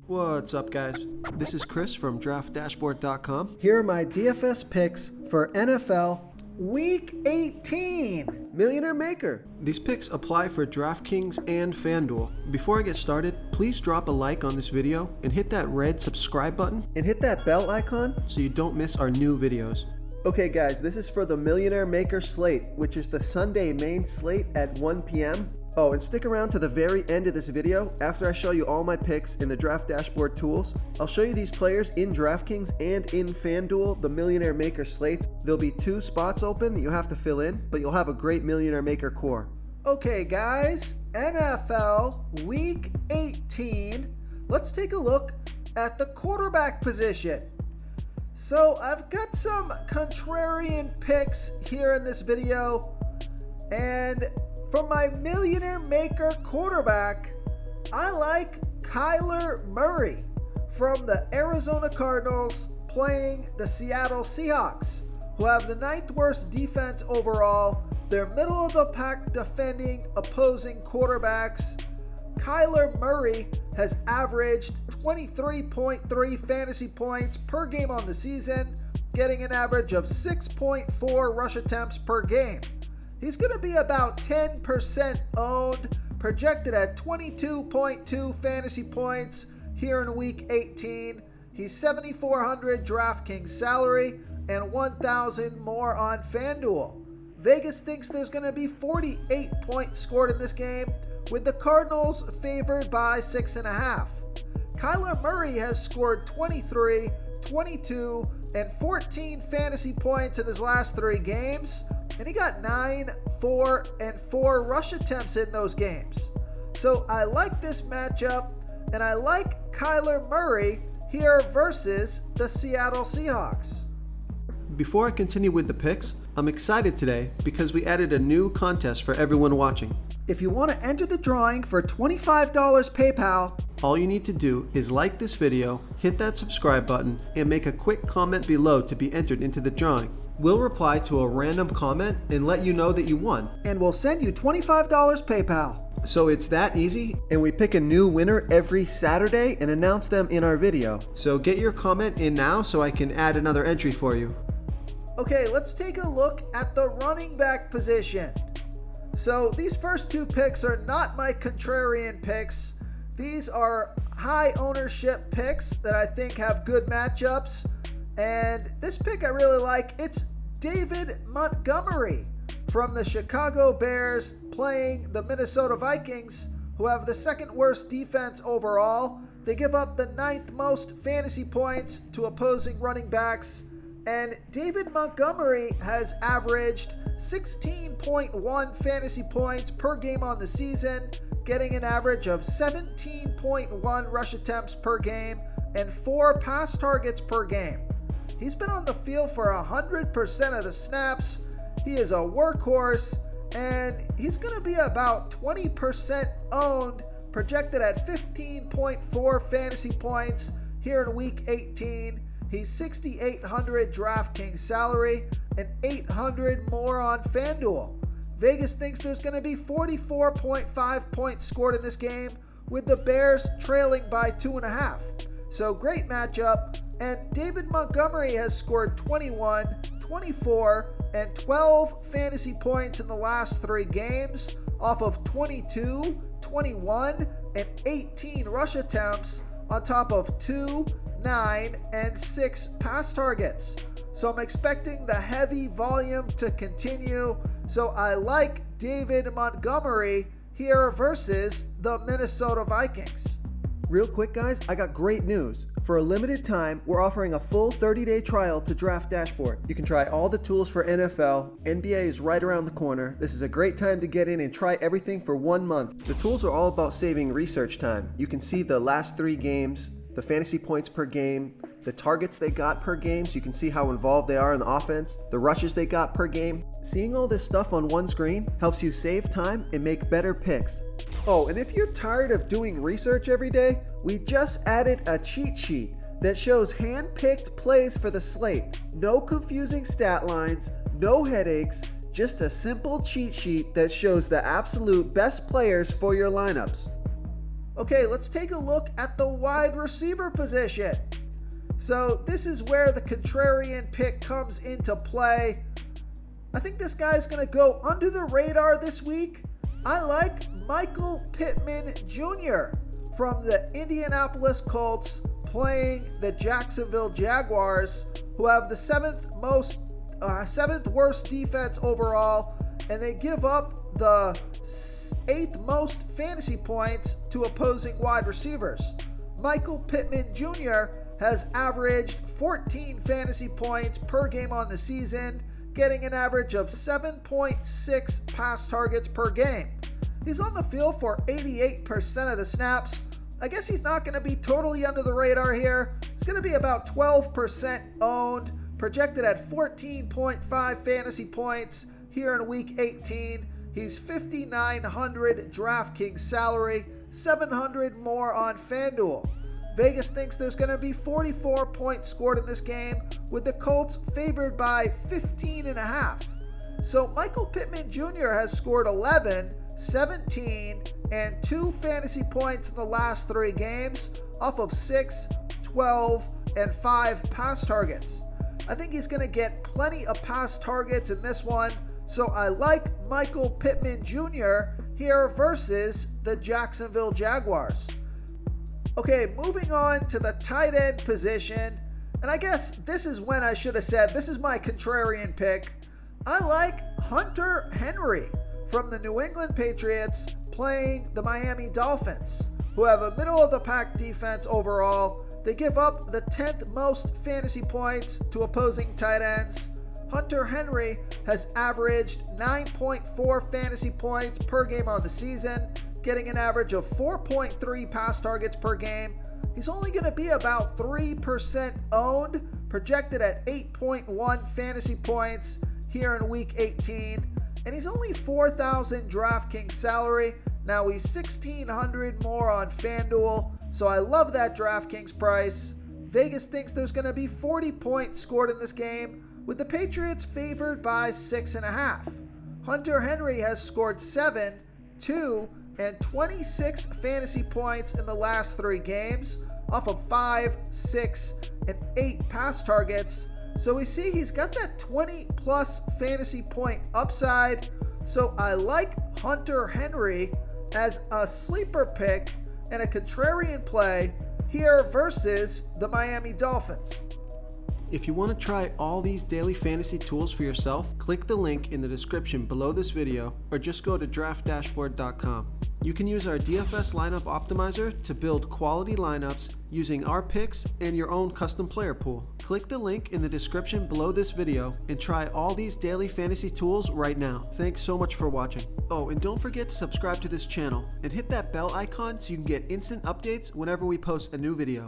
What's up, guys? This is Chris from DraftDashboard.com. Here are my DFS picks for NFL Week 18. Millionaire Maker. These picks apply for DraftKings and FanDuel. Before I get started, please drop a like on this video and hit that red subscribe button And hit that bell icon so you don't miss our new videos. Okay guys, this is for the Millionaire Maker slate, which is the Sunday main slate at 1 p.m. Oh, and stick around to the very end of this video. After I show you all my picks in the Draft Dashboard tools, I'll show you these players in DraftKings and in FanDuel, the Millionaire Maker slates. There'll be 2 spots open that you have to fill in, but you'll have a great Millionaire Maker core. Okay guys, NFL Week 18. Let's take a look at the quarterback position. So I've got some contrarian picks here in this video, and for my Millionaire Maker quarterback, I like Kyler Murray from the Arizona Cardinals playing the Seattle Seahawks, who have the 9th worst defense overall. They're middle of the pack defending opposing quarterbacks. Kyler Murray has averaged 23.3 fantasy points per game on the season, getting an average of 6.4 rush attempts per game. He's going to be about 10% owned, projected at 22.2 fantasy points here in Week 18. He's $7,400 DraftKings salary and $1,000 more on FanDuel. Vegas thinks there's going to be 48 points scored in this game, with the Cardinals favored by 6.5. Kyler Murray has scored 23, 22, and 14 fantasy points in his last 3 games, and he got 9, 4, and 4 rush attempts in those games. So I like this matchup, and I like Kyler Murray here versus the Seattle Seahawks. Before I continue with the picks, I'm excited today because we added a new contest for everyone watching. If you want to enter the drawing for $25 PayPal, all you need to do is like this video, hit that subscribe button, and make a quick comment below to be entered into the drawing. We'll reply to a random comment and let you know that you won. And we'll send you $25 PayPal. So it's that easy, and we pick a new winner every Saturday and announce them in our video. So get your comment in now so I can add another entry for you. Okay, let's take a look at the running back position. So these first 2 picks are not my contrarian picks. These are high ownership picks that I think have good matchups. And this pick I really like. It's David Montgomery from the Chicago Bears playing the Minnesota Vikings, who have the 2nd worst defense overall. They give up the 9th most fantasy points to opposing running backs. And David Montgomery has averaged 16.1 fantasy points per game on the season, getting an average of 17.1 rush attempts per game and 4 pass targets per game. He's been on the field for 100% of the snaps. He is a workhorse, and he's going to be about 20% owned, projected at 15.4 fantasy points here in Week 18. He's $6,800 DraftKings salary and $800 more on FanDuel. Vegas thinks there's going to be 44.5 points scored in this game, with the Bears trailing by 2.5. So great matchup, and David Montgomery has scored 21, 24, and 12 fantasy points in the last 3 games off of 22, 21, and 18 rush attempts on top of 2, 9, and 6 pass targets. So I'm expecting the heavy volume to continue. So I like David Montgomery here versus the Minnesota Vikings. Real quick guys, I got great news. For a limited time, we're offering a full 30-day trial to Draft Dashboard. You can try all the tools for NFL. NBA is right around the corner. This is a great time to get in and try everything for 1 month. The tools are all about saving research time. You can see the last 3 games, the fantasy points per game, the targets they got per game, so you can see how involved they are in the offense, the rushes they got per game. Seeing all this stuff on one screen helps you save time and make better picks. Oh, and if you're tired of doing research every day, we just added a cheat sheet that shows hand-picked plays for the slate. No confusing stat lines, no headaches, just a simple cheat sheet that shows the absolute best players for your lineups. Okay, let's take a look at the wide receiver position. So this is where the contrarian pick comes into play. I think this guy's going to go under the radar this week. I like Michael Pittman Jr. from the Indianapolis Colts playing the Jacksonville Jaguars, who have the seventh worst defense overall, and they give up the 8th most fantasy points to opposing wide receivers. Michael Pittman Jr. has averaged 14 fantasy points per game on the season, getting an average of 7.6 pass targets per game. He's on the field for 88% of the snaps. I guess he's not going to be totally under the radar here. It's going to be about 12% owned, projected at 14.5 fantasy points here in week 18. He's $5,900 DraftKings salary, $700 more on FanDuel. Vegas thinks there's going to be 44 points scored in this game, with the Colts favored by 15.5. So Michael Pittman Jr. has scored 11, 17, and 2 fantasy points in the last 3 games off of 6, 12, and 5 pass targets. I think he's going to get plenty of pass targets in this one, so I like Michael Pittman Jr. here versus the Jacksonville Jaguars. Okay, moving on to the tight end position, and I guess this is when I should have said this is my contrarian pick. I like Hunter Henry from the New England Patriots playing the Miami Dolphins, who have a middle-of-the-pack defense overall. They give up the 10th most fantasy points to opposing tight ends. Hunter Henry has averaged 9.4 fantasy points per game on the season, getting an average of 4.3 pass targets per game. He's only going to be about 3% owned, projected at 8.1 fantasy points here in week 18. And he's only $4,000 DraftKings salary. Now he's $1,600 more on FanDuel, so I love that DraftKings price. Vegas thinks there's going to be 40 points scored in this game, with the Patriots favored by 6.5. Hunter Henry has scored 7, 2, and 26 fantasy points in the last 3 games off of 5, 6, and 8 pass targets. So we see he's got that 20 plus fantasy point upside. So I like Hunter Henry as a sleeper pick and a contrarian play here versus the Miami Dolphins. If you want to try all these daily fantasy tools for yourself, click the link in the description below this video or just go to draftdashboard.com. You can use our DFS lineup optimizer to build quality lineups using our picks and your own custom player pool. Click the link in the description below this video and try all these daily fantasy tools right now. Thanks so much for watching. Oh, and don't forget to subscribe to this channel and hit that bell icon so you can get instant updates whenever we post a new video.